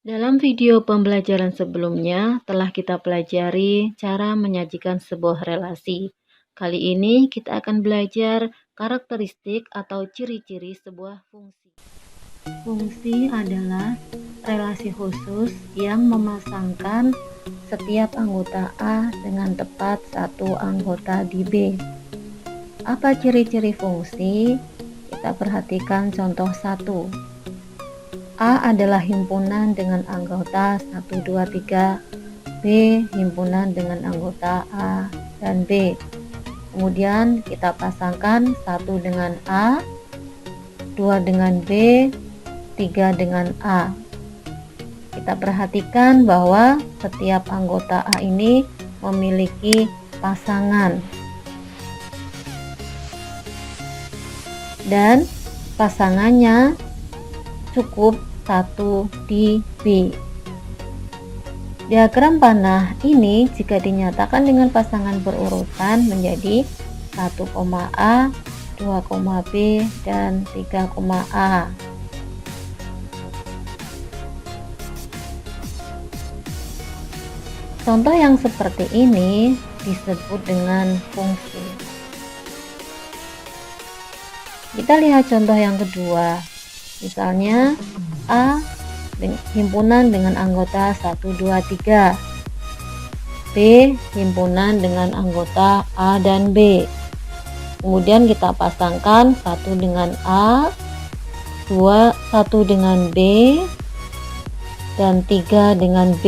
Dalam video pembelajaran sebelumnya, telah kita pelajari cara menyajikan sebuah relasi. Kali ini kita akan belajar karakteristik atau ciri-ciri sebuah fungsi. Fungsi adalah relasi khusus yang memasangkan setiap anggota A dengan tepat satu anggota di B. Apa ciri-ciri fungsi? Kita perhatikan contoh 1. A adalah himpunan dengan anggota 1, 2, 3. B himpunan dengan anggota A dan B. Kemudian kita pasangkan 1 dengan A, 2 dengan B, 3 dengan A. Kita perhatikan bahwa setiap anggota A ini memiliki pasangan. Dan pasangannya cukup 1 di B. Diagram panah ini jika dinyatakan dengan pasangan berurutan menjadi 1, A, 2, B, dan 3, A. Contoh yang seperti ini disebut dengan fungsi. Kita lihat contoh yang kedua. Misalnya A himpunan dengan anggota 1, 2, 3. B himpunan dengan anggota A dan B. Kemudian kita pasangkan 1 dengan A, 1 dengan B, dan 3 dengan B.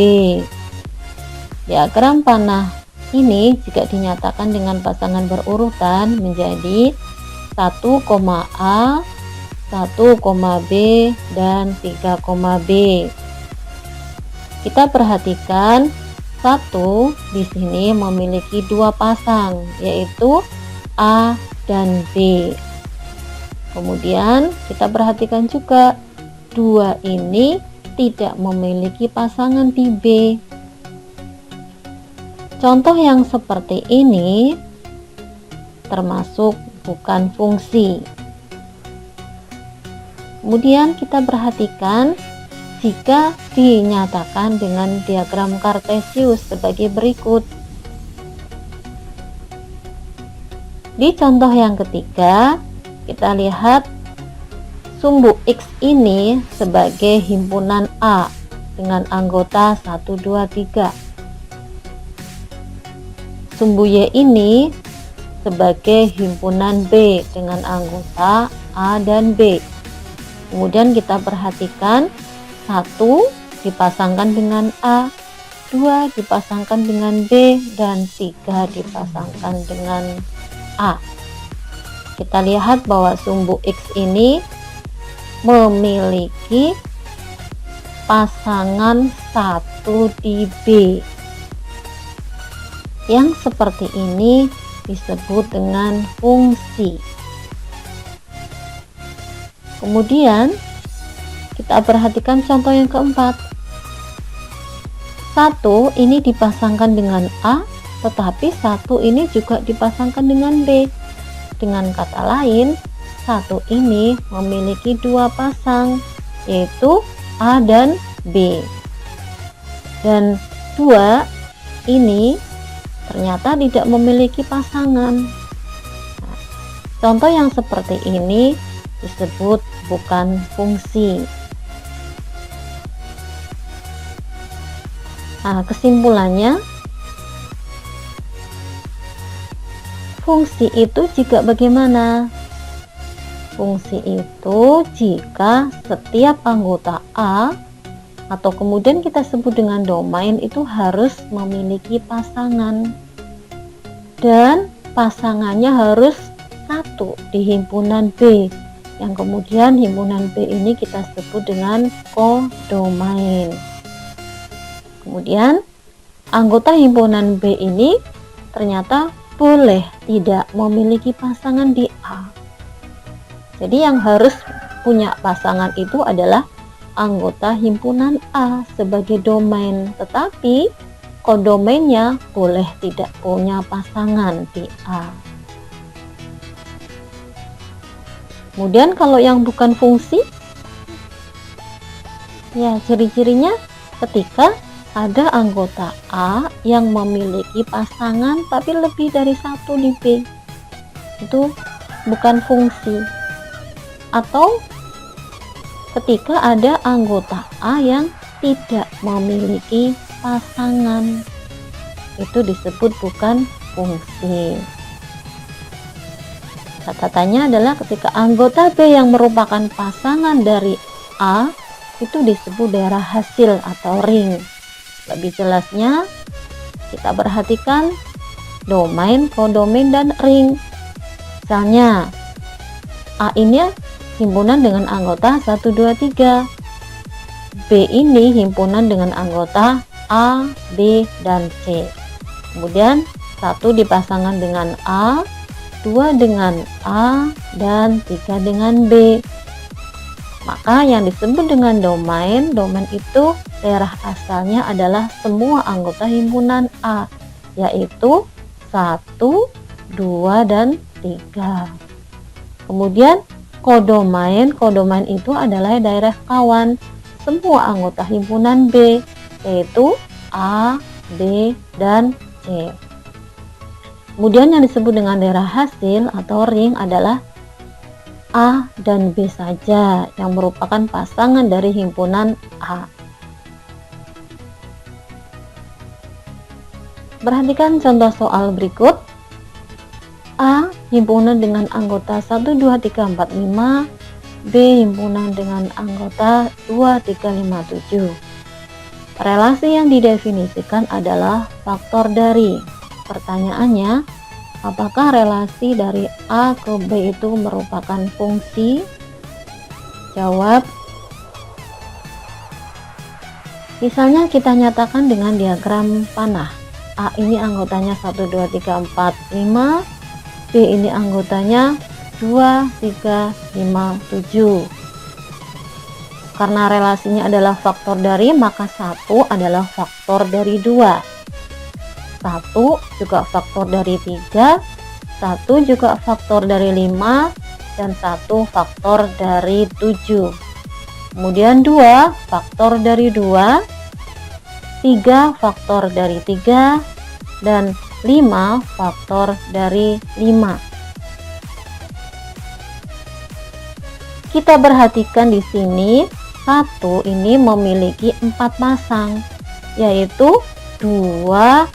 Diagram panah ini jika dinyatakan dengan pasangan berurutan menjadi 1, A, 1, B, dan 3, B. Kita perhatikan 1 di sini memiliki 2 pasang, yaitu A dan B. Kemudian kita perhatikan juga 2 ini tidak memiliki pasangan di B. Contoh yang seperti ini termasuk bukan fungsi. Kemudian kita perhatikan jika dinyatakan dengan diagram Kartesius sebagai berikut. Di contoh yang ketiga, kita lihat sumbu X ini sebagai himpunan A dengan anggota 1, 2, 3. Sumbu Y ini sebagai himpunan B dengan anggota A dan B. Kemudian kita perhatikan 1 dipasangkan dengan A, 2 dipasangkan dengan B, dan 3 dipasangkan dengan A. Kita lihat bahwa sumbu X ini memiliki pasangan 1 di B. Yang seperti ini disebut dengan fungsi. Kemudian kita perhatikan contoh yang keempat. 1 ini dipasangkan dengan A, tetapi 1 ini juga dipasangkan dengan B. Dengan kata lain, 1 ini memiliki 2 pasang, yaitu A dan B. Dan 2 ini ternyata tidak memiliki pasangan. Nah, contoh yang seperti ini disebut bukan fungsi. Nah, kesimpulannya, fungsi itu jika bagaimana? Fungsi itu jika setiap anggota A atau kemudian kita sebut dengan domain itu harus memiliki pasangan, dan pasangannya harus 1 di himpunan B, yang kemudian himpunan B ini kita sebut dengan kodomain. Kemudian anggota himpunan B ini ternyata boleh tidak memiliki pasangan di A. Jadi yang harus punya pasangan itu adalah anggota himpunan A sebagai domain, tetapi kodomainnya boleh tidak punya pasangan di A. Kemudian kalau yang bukan fungsi, Ya, ciri-cirinya ketika ada anggota A yang memiliki pasangan tapi lebih dari satu di B, itu bukan fungsi. Atau ketika ada anggota A yang tidak memiliki pasangan, itu disebut bukan fungsi. Catatannya adalah ketika anggota B yang merupakan pasangan dari A itu disebut daerah hasil atau ring. Lebih jelasnya kita perhatikan domain, kodomain, dan ring. Misalnya A ini himpunan dengan anggota 1, 2, 3. B ini himpunan dengan anggota A, B, dan C. Kemudian 1 dipasangkan dengan A, 2 dengan A, dan 3 dengan B. Maka yang disebut dengan domain itu daerah asalnya adalah semua anggota himpunan A, yaitu 1, 2, dan 3. Kemudian kodomain itu adalah daerah kawan semua anggota himpunan B, yaitu A, B, dan C. Kemudian yang disebut dengan daerah hasil atau ring adalah A dan B saja yang merupakan pasangan dari himpunan A. Perhatikan contoh soal berikut. A himpunan dengan anggota 1, 2, 3, 4, 5. B himpunan dengan anggota 2, 3, 5, 7. Relasi yang didefinisikan adalah faktor dari. Pertanyaannya, apakah relasi dari A ke B itu merupakan fungsi? Jawab. Misalnya kita nyatakan dengan diagram panah. A ini anggotanya 1, 2, 3, 4, 5. B ini anggotanya 2, 3, 5, 7. Karena relasinya adalah faktor dari, maka 1 adalah faktor dari 2. 1 juga faktor dari 3, 1 juga faktor dari 5, dan 1 faktor dari 7. Kemudian 2 faktor dari 2, 3 faktor dari 3, dan 5 faktor dari 5. Kita perhatikan di sini 1 ini memiliki 4 pasang, yaitu 2,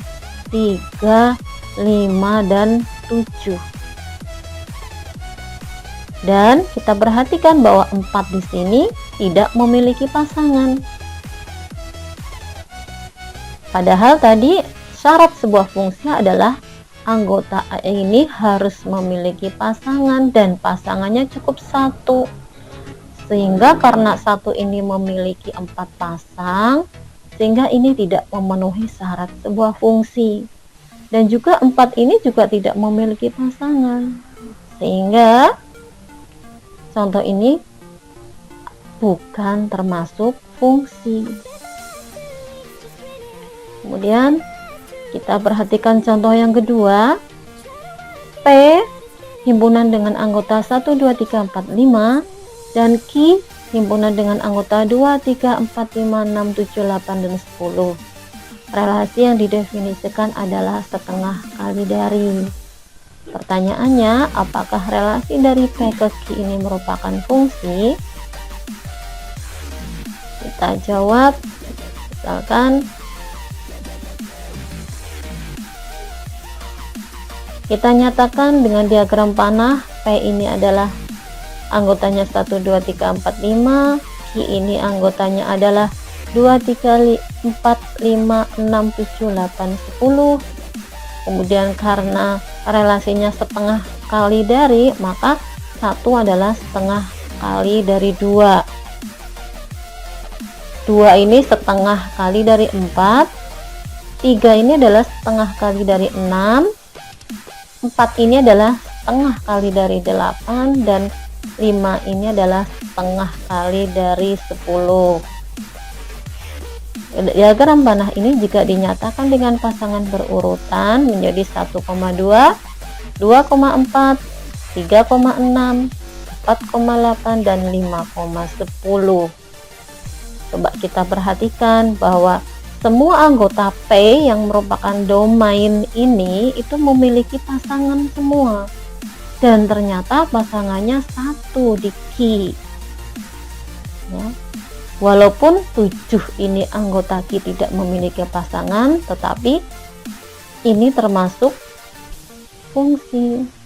3, 5, dan 7. Dan kita perhatikan bahwa 4 di sini tidak memiliki pasangan. Padahal tadi syarat sebuah fungsi adalah anggota A ini harus memiliki pasangan dan pasangannya cukup 1. Sehingga karena 1 ini memiliki 4 pasang, sehingga ini tidak memenuhi syarat sebuah fungsi. Dan juga 4 ini juga tidak memiliki pasangan, sehingga contoh ini bukan termasuk fungsi. Kemudian kita perhatikan contoh yang kedua. P himpunan dengan anggota 1, 2, 3, 4, 5, dan Q himpunan dengan anggota 2, 3, 4, 5, 6, 7, 8, dan 10. Relasi yang didefinisikan adalah setengah kali dari. Pertanyaannya, apakah relasi dari P ke Q ini merupakan fungsi? Kita jawab. Misalkan kita nyatakan dengan diagram panah, P ini adalah anggotanya 1, 2, 3, 4, 5. Q ini anggotanya adalah 2, 3, 4, 5, 6, 7, 8, 10. Kemudian karena relasinya setengah kali dari, maka 1 adalah setengah kali dari 2. 2 ini setengah kali dari 4. 3 ini adalah setengah kali dari 6. 4 ini adalah setengah kali dari 8, dan 5 ini adalah setengah kali dari 10. Diagram panah ini jika dinyatakan dengan pasangan berurutan menjadi 1,2, 2,4, 3,6, 4,8, dan 5,10. Coba kita perhatikan bahwa semua anggota P yang merupakan domain ini itu memiliki pasangan semua. Dan ternyata pasangannya satu di Q. Ya. Walaupun 7 ini anggota Q tidak memiliki pasangan, tetapi ini termasuk fungsi.